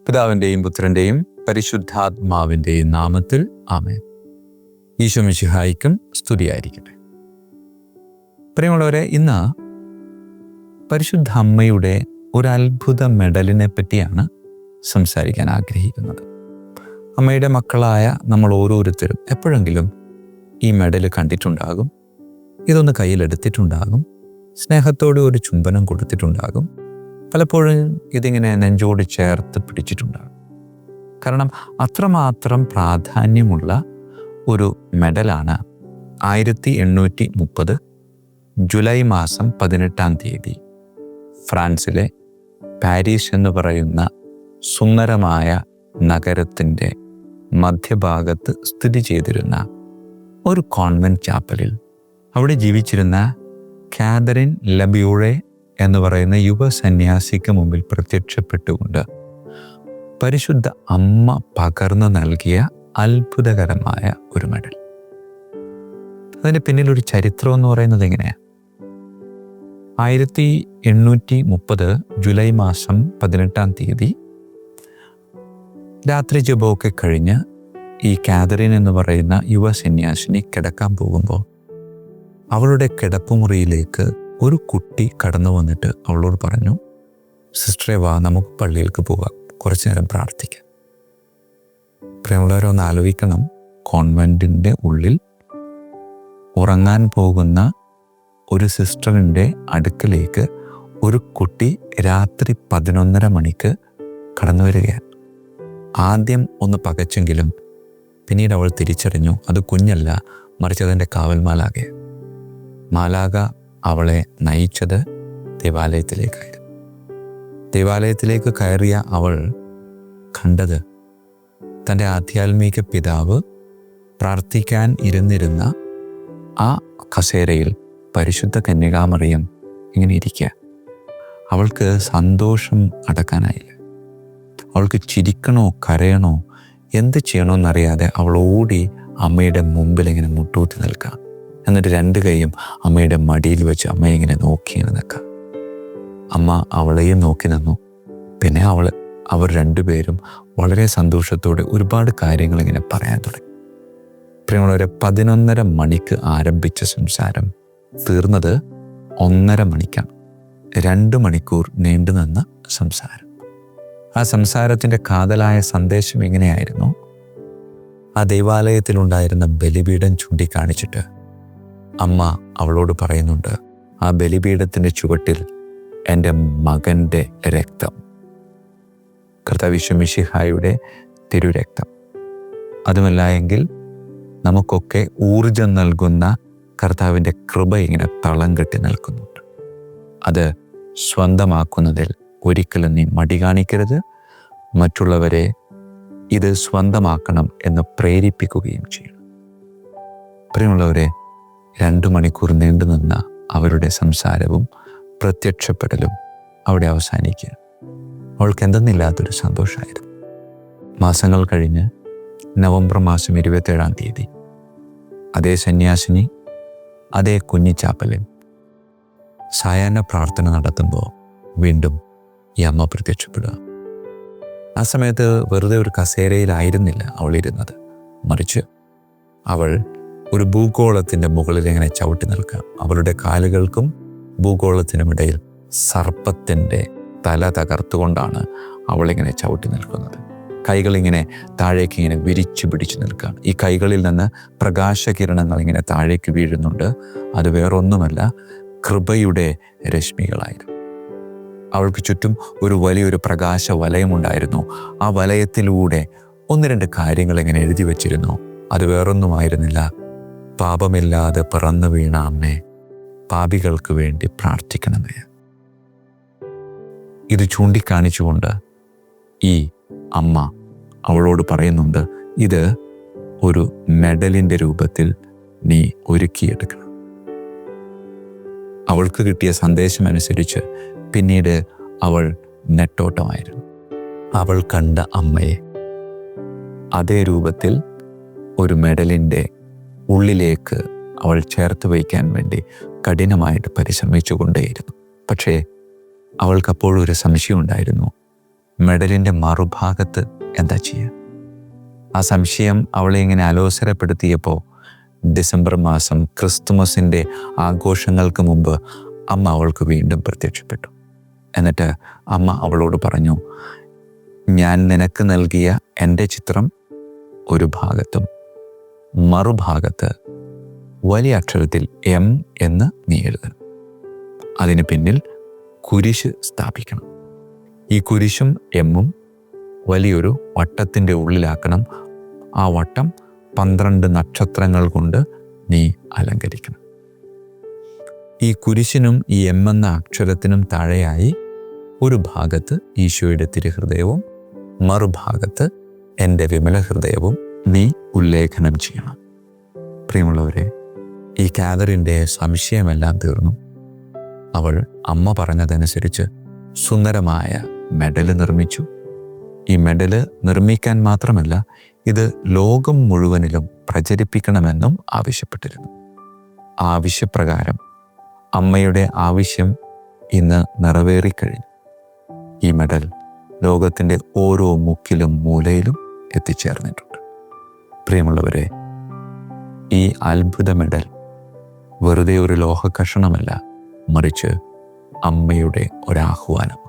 പിതാവിൻ്റെയും പുത്രൻ്റെയും പരിശുദ്ധാത്മാവിൻ്റെയും നാമത്തിൽ ആമേൻ. ഈശോ മിശിഹായ്ക്കും സ്തുതിയായിരിക്കട്ടെ. പ്രിയമുള്ളവരെ, ഇന്ന് പരിശുദ്ധ അമ്മയുടെ ഒരു അത്ഭുത മെഡലിനെ പറ്റിയാണ് സംസാരിക്കാൻ ആഗ്രഹിക്കുന്നത്. അമ്മയുടെ മക്കളായ നമ്മൾ ഓരോരുത്തരും എപ്പോഴെങ്കിലും ഈ മെഡൽ കണ്ടിട്ടുണ്ടാകും, ഇതൊന്ന് കയ്യിലെടുത്തിട്ടുണ്ടാകും, സ്നേഹത്തോടെ ഒരു ചുംബനം കൊടുത്തിട്ടുണ്ടാകും, പലപ്പോഴും ഇതിങ്ങനെ നെഞ്ചോട് ചേർത്ത് പിടിച്ചിട്ടുണ്ടാകും. കാരണം അത്രമാത്രം പ്രാധാന്യമുള്ള ഒരു മെഡലാണ് 1830 ജൂലൈ മാസം 18 ഫ്രാൻസിലെ പാരീസ് എന്ന് പറയുന്ന സുന്ദരമായ നഗരത്തിൻ്റെ മധ്യഭാഗത്ത് സ്ഥിതി ചെയ്തിരുന്ന ഒരു കോൺവെൻറ്റ് ചാപ്പലിൽ അവിടെ ജീവിച്ചിരുന്ന കാതറിൻ ലബ്യൂറെ എന്ന് പറയുന്ന യുവ സന്യാസിക്ക് മുമ്പിൽ പ്രത്യക്ഷപ്പെട്ടുകൊണ്ട് പരിശുദ്ധ അമ്മ പകർന്നു നൽകിയ അത്ഭുതകരമായ ഒരു മെഡൽ. അതിന് പിന്നിലൊരു ചരിത്രം എന്ന് പറയുന്നത് എങ്ങനെയാണ്? 1830 ജൂലൈ മാസം 18 രാത്രി ജപമൊക്കെ കഴിഞ്ഞ് ഈ കാതറിൻ എന്ന് പറയുന്ന യുവ സന്യാസിനി കിടക്കാൻ പോകുമ്പോൾ അവളുടെ കിടപ്പുമുറിയിലേക്ക് ഒരു കുട്ടി കടന്നു വന്നിട്ട് അവളോട് പറഞ്ഞു, സിസ്റ്ററെ വാ, നമുക്ക് പള്ളിയിലേക്ക് പോകാം, കുറച്ചു നേരം പ്രാർത്ഥിക്കാം. പ്രിയമുള്ളവരൊന്ന് ആലോചിക്കണം, കോൺവെൻറ്റിൻ്റെ ഉള്ളിൽ ഉറങ്ങാൻ പോകുന്ന ഒരു സിസ്റ്ററിൻ്റെ അടുക്കലേക്ക് ഒരു കുട്ടി രാത്രി 11:30 മണിക്ക് കടന്നു വരികയാണ്. ആദ്യം ഒന്ന് പകച്ചെങ്കിലും പിന്നീട് അവൾ തിരിച്ചറിഞ്ഞു അത് കുഞ്ഞല്ല, മറിച്ച് അതിൻ്റെ കാവൽ മാലാക അവളെ നയിച്ചത് ദേവാലയത്തിലേക്കായിരുന്നു. ദേവാലയത്തിലേക്ക് കയറിയ അവൾ കണ്ടത് തൻ്റെ ആധ്യാത്മിക പിതാവ് പ്രാർത്ഥിക്കാൻ ഇരുന്നിരുന്ന ആ കസേരയിൽ പരിശുദ്ധ കന്യകാമറിയം ഇങ്ങനെ ഇരിക്കുക. അവൾക്ക് സന്തോഷം അടക്കാനായില്ല. അവൾക്ക് ചിരിക്കണോ കരയണോ എന്ത് ചെയ്യണമെന്നറിയാതെ അവൾ ഓടി അമ്മയുടെ മുമ്പിൽ ഇങ്ങനെ മുട്ടൂത്തി നിൽക്കുക. എന്നിട്ട് 2 കൈയും അമ്മയുടെ മടിയിൽ വെച്ച് അമ്മയെ ഇങ്ങനെ നോക്കി നിൽക്കുക. അമ്മ അവളെയും നോക്കി നിന്നു. പിന്നെ അവർ 2 പേരും വളരെ സന്തോഷത്തോടെ ഒരുപാട് കാര്യങ്ങൾ ഇങ്ങനെ പറയാൻ തുടങ്ങി. പ്രിയമുള്ളവരെ, 11:30 മണിക്ക് ആരംഭിച്ച സംസാരം തീർന്നത് 1:30 മണിക്കാണ്. 2 മണിക്കൂർ നീണ്ടു നിന്ന സംസാരം. ആ സംസാരത്തിൻ്റെ കാതലായ സന്ദേശം എങ്ങനെയായിരുന്നു? ആ ദേവാലയത്തിലുണ്ടായിരുന്ന ബലിപീഠം ചൂണ്ടിക്കാണിച്ചിട്ട് അമ്മ അവളോട് പറയുന്നുണ്ട്, ആ ബലിപീഠത്തിൻ്റെ ചുവട്ടിൽ എൻ്റെ മകൻ്റെ രക്തം, കർത്താവ് ഈശോ മിശിഹായുടെ തിരുരക്തം, അതുമല്ല എങ്കിൽ നമുക്കൊക്കെ ഊർജം നൽകുന്ന കർത്താവിൻ്റെ കൃപ ഇങ്ങനെ തളം കെട്ടി നിൽക്കുന്നുണ്ട്. അത് സ്വന്തമാക്കുന്നതിൽ ഒരിക്കലും നീ മടി കാണിക്കരുത്, മറ്റുള്ളവരെ ഇത് സ്വന്തമാക്കണം എന്ന് പ്രേരിപ്പിക്കുകയും ചെയ്യണം. പ്രിയമുള്ളവരെ, 2 മണിക്കൂർ നീണ്ടു നിന്ന അവരുടെ സംസാരവും പ്രത്യക്ഷപ്പെടലും അവിടെ അവസാനിക്കുക. അവൾക്ക് എന്തെന്നില്ലാത്തൊരു സന്തോഷമായിരുന്നു. മാസങ്ങൾ കഴിഞ്ഞ് നവംബർ മാസം 27 അതേ സന്യാസിനി അതേ കുഞ്ഞിച്ചാപ്പലിൽ സായാഹ്ന പ്രാർത്ഥന നടത്തുമ്പോൾ വീണ്ടും ഈ അമ്മ പ്രത്യക്ഷപ്പെടുക. ആ സമയത്ത് വെറുതെ ഒരു കസേരയിലായിരുന്നില്ല അവൾ ഇരുന്നത്, മറിച്ച് അവൾ ഒരു ഭൂഗോളത്തിൻ്റെ മുകളിൽ ഇങ്ങനെ ചവിട്ടി നിൽക്കുക. അവളുടെ കാലുകൾക്കും ഭൂഗോളത്തിനുമിടയിൽ സർപ്പത്തിൻ്റെ തല തകർത്തുകൊണ്ടാണ് അവളിങ്ങനെ ചവിട്ടി നിൽക്കുന്നത്. കൈകളിങ്ങനെ താഴേക്ക് ഇങ്ങനെ വിരിച്ചു പിടിച്ചു നിൽക്കുക. ഈ കൈകളിൽ നിന്ന് പ്രകാശകിരണങ്ങൾ ഇങ്ങനെ താഴേക്ക് വീഴുന്നുണ്ട്. അത് വേറൊന്നുമല്ല, കൃപയുടെ രശ്മികളായിരുന്നു. അവൾക്ക് ചുറ്റും ഒരു വലിയൊരു പ്രകാശ വലയമുണ്ടായിരുന്നു. ആ വലയത്തിലൂടെ 1-2 കാര്യങ്ങൾ ഇങ്ങനെ എഴുതി വച്ചിരുന്നു. അത് വേറൊന്നുമായിരുന്നില്ല, പാപമില്ലാതെ പിറന്നു വീണ അമ്മേ, പാപികൾക്ക് വേണ്ടി പ്രാർത്ഥിക്കണമേ. ഇത് ചൂണ്ടിക്കാണിച്ചുകൊണ്ട് ഈ അമ്മ അവളോട് പറയുന്നുണ്ട്, ഇത് ഒരു മെഡലിൻ്റെ രൂപത്തിൽ നീ ഒരുക്കിയെടുക്കണം. അവൾക്ക് കിട്ടിയ സന്ദേശമനുസരിച്ച് പിന്നീട് അവൾ നെട്ടോട്ടമായിരുന്നു. അവൾ കണ്ട അമ്മയെ അതേ രൂപത്തിൽ ഒരു മെഡലിൻ്റെ ഉള്ളിലേക്ക് അവൾ ചേർത്ത് വയ്ക്കാൻ വേണ്ടി കഠിനമായിട്ട് പരിശ്രമിച്ചു കൊണ്ടേയിരുന്നു. പക്ഷേ അവൾക്കപ്പോഴും ഒരു സംശയം ഉണ്ടായിരുന്നു, മെഡലിൻ്റെ മറുഭാഗത്ത് എന്താ ചെയ്യുക? ആ സംശയം അവളെ ഇങ്ങനെ അലോസരപ്പെടുത്തിയപ്പോൾ ഡിസംബർ മാസം ക്രിസ്തുമസിൻ്റെ ആഘോഷങ്ങൾക്ക് മുമ്പ് അമ്മ അവൾക്ക് വീണ്ടും പ്രത്യക്ഷപ്പെട്ടു. എന്നിട്ട് അമ്മ അവളോട് പറഞ്ഞു, ഞാൻ നിനക്ക് നൽകിയ എൻ്റെ ചിത്രം ഒരു ഭാഗത്തും മറുഭാഗത്ത് വലിയ അക്ഷരത്തിൽ M എന്ന് നീ എഴുതണം. അതിന് പിന്നിൽ കുരിശ് സ്ഥാപിക്കണം. ഈ കുരിശും എമ്മും വലിയൊരു വട്ടത്തിൻ്റെ ഉള്ളിലാക്കണം. ആ വട്ടം 12 നക്ഷത്രങ്ങൾ കൊണ്ട് നീ അലങ്കരിക്കണം. ഈ കുരിശിനും ഈ M എന്ന അക്ഷരത്തിനും താഴെയായി ഒരു ഭാഗത്ത് ഈശോയുടെ തിരുഹൃദയവും മറുഭാഗത്ത് എൻ്റെ വിമല ഹൃദയവും നീ ഉല്ലേഖനം ചെയ്യണം. പ്രിയമുള്ളവരെ, ഈ കാതറിൻ്റെ സംശയമെല്ലാം തീർന്നു. അവൾ അമ്മ പറഞ്ഞതനുസരിച്ച് സുന്ദരമായ മെഡല് നിർമ്മിച്ചു. ഈ മെഡല് നിർമ്മിക്കാൻ മാത്രമല്ല, ഇത് ലോകം മുഴുവനിലും പ്രചരിപ്പിക്കണമെന്നും ആവശ്യപ്പെട്ടിരുന്നു. ആവശ്യപ്രകാരം അമ്മയുടെ ആവശ്യം ഇന്ന് നിറവേറിക്കഴിഞ്ഞു. ഈ മെഡൽ ലോകത്തിൻ്റെ ഓരോ മുക്കിലും മൂലയിലും എത്തിച്ചേർന്നിട്ടുണ്ട്. പ്രിയമുള്ളവരെ, ഈ അത്ഭുത മെഡൽ വെറുതെ ഒരു ലോഹക്കഷണമല്ല, മറിച്ച് അമ്മയുടെ ഒരാഹ്വാനം.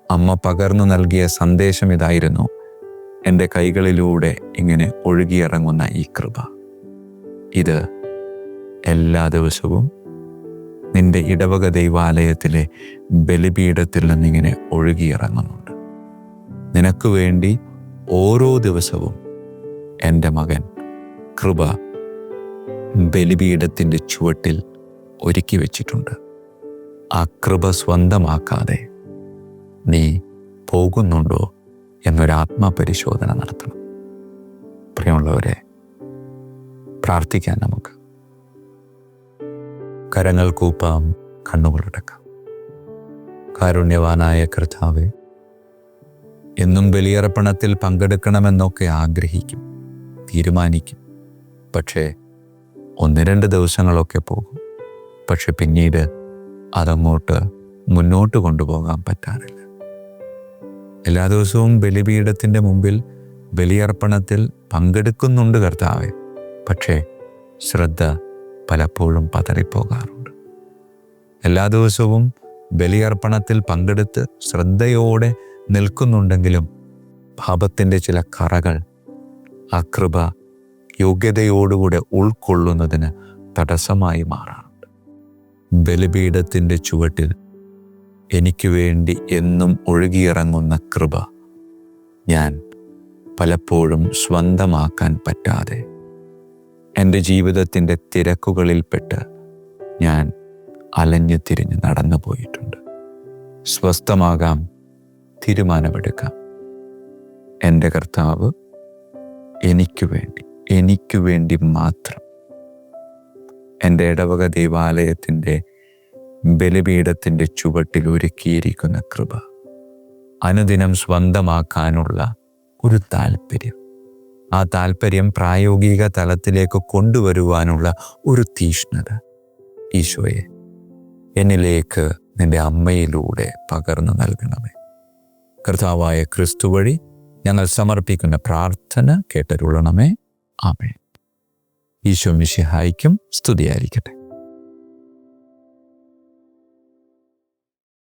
അമ്മ പകർന്നു നൽകിയ സന്ദേശം ഇതായിരുന്നു: എൻ്റെ കൈകളിലൂടെ ഇങ്ങനെ ഒഴുകിയിറങ്ങുന്ന ഈ കൃപ, ഇത് എല്ലാ ദിവസവും നിന്റെ ഇടവക ദൈവാലയത്തിലെ ബലിപീഠത്തിൽ നിന്നിങ്ങനെ ഒഴുകിയിറങ്ങുന്നുണ്ട്. നിനക്ക് വേണ്ടി ഓരോ ദിവസവും എൻ്റെ മകൻ കൃപ ബലിപീഠത്തിൻ്റെ ചുവട്ടിൽ ഒരുക്കി വച്ചിട്ടുണ്ട്. ആ കൃപ സ്വന്തമാക്കാതെ നീ പോകുന്നുണ്ടോ എന്നൊരാത്മപരിശോധന നടത്തണം. പ്രിയമുള്ളവരെ, പ്രാർത്ഥിക്കാൻ നമുക്ക്. കരങ്ങൾ കൂപ്പാം, കണ്ണുകളടക്കാം. കാരുണ്യവാനായ കർത്താവേ, എന്നും ബലിയർപ്പണത്തിൽ പങ്കെടുക്കണമെന്നൊക്കെ ആഗ്രഹിക്കും, തീരുമാനിക്കും. പക്ഷേ 1-2 ദിവസങ്ങളൊക്കെ പോകും. പക്ഷെ പിന്നീട് അതങ്ങോട്ട് മുന്നോട്ട് കൊണ്ടുപോകാൻ പറ്റാറില്ല. എല്ലാ ദിവസവും ബലിപീഠത്തിൻ്റെ മുമ്പിൽ ബലിയർപ്പണത്തിൽ പങ്കെടുക്കുന്നുണ്ട് കർത്താവേ, പക്ഷേ ശ്രദ്ധ പലപ്പോഴും പതറിപ്പോകാറുണ്ട്. എല്ലാ ദിവസവും ബലിയർപ്പണത്തിൽ പങ്കെടുത്ത് ശ്രദ്ധയോടെ നിൽക്കുന്നുണ്ടെങ്കിലും പാപത്തിൻ്റെ ചില കറകൾ ആ കൃപ യോഗ്യതയോടുകൂടെ ഉൾക്കൊള്ളുന്നതിന് തടസ്സമായി മാറാറുണ്ട്. ബലിപീഠത്തിൻ്റെ ചുവട്ടിൽ എനിക്ക് വേണ്ടി എന്നും ഒഴുകിയിറങ്ങുന്ന കൃപ ഞാൻ പലപ്പോഴും സ്വന്തമാക്കാൻ പറ്റാതെ എൻ്റെ ജീവിതത്തിൻ്റെ തിരക്കുകളിൽപ്പെട്ട് ഞാൻ അലഞ്ഞു തിരിഞ്ഞ് നടന്നു പോയിട്ടുണ്ട്. സ്വസ്ഥമാകാം, തീരുമാനമെടുക്കാം. എൻ്റെ കർത്താവ് എനിക്ക് വേണ്ടി മാത്രം എൻ്റെ ഇടവക ദൈവാലയത്തിൻ്റെ ബലിപീഠത്തിൻ്റെ ചുവട്ടിൽ ഒരുക്കിയിരിക്കുന്ന കൃപ അനുദിനം സ്വന്തമാക്കാനുള്ള ഒരു താല്പര്യം, ആ താല്പര്യം പ്രായോഗിക തലത്തിലേക്ക് കൊണ്ടുവരുവാനുള്ള ഒരു തീഷ്ണത, ഈശോയെ എന്നിലേക്ക് നിൻ്റെ അമ്മയിലൂടെ പകർന്നു നൽകണമേ. കർത്താവായ ക്രിസ്തു വഴി ഞങ്ങൾ സമർപ്പിക്കുന്ന പ്രാർത്ഥന കേട്ടരുളണമേ. ആമേൻ. ഈശോ മിശിഹായ്ക്കും സ്തുതിയായിരിക്കട്ടെ.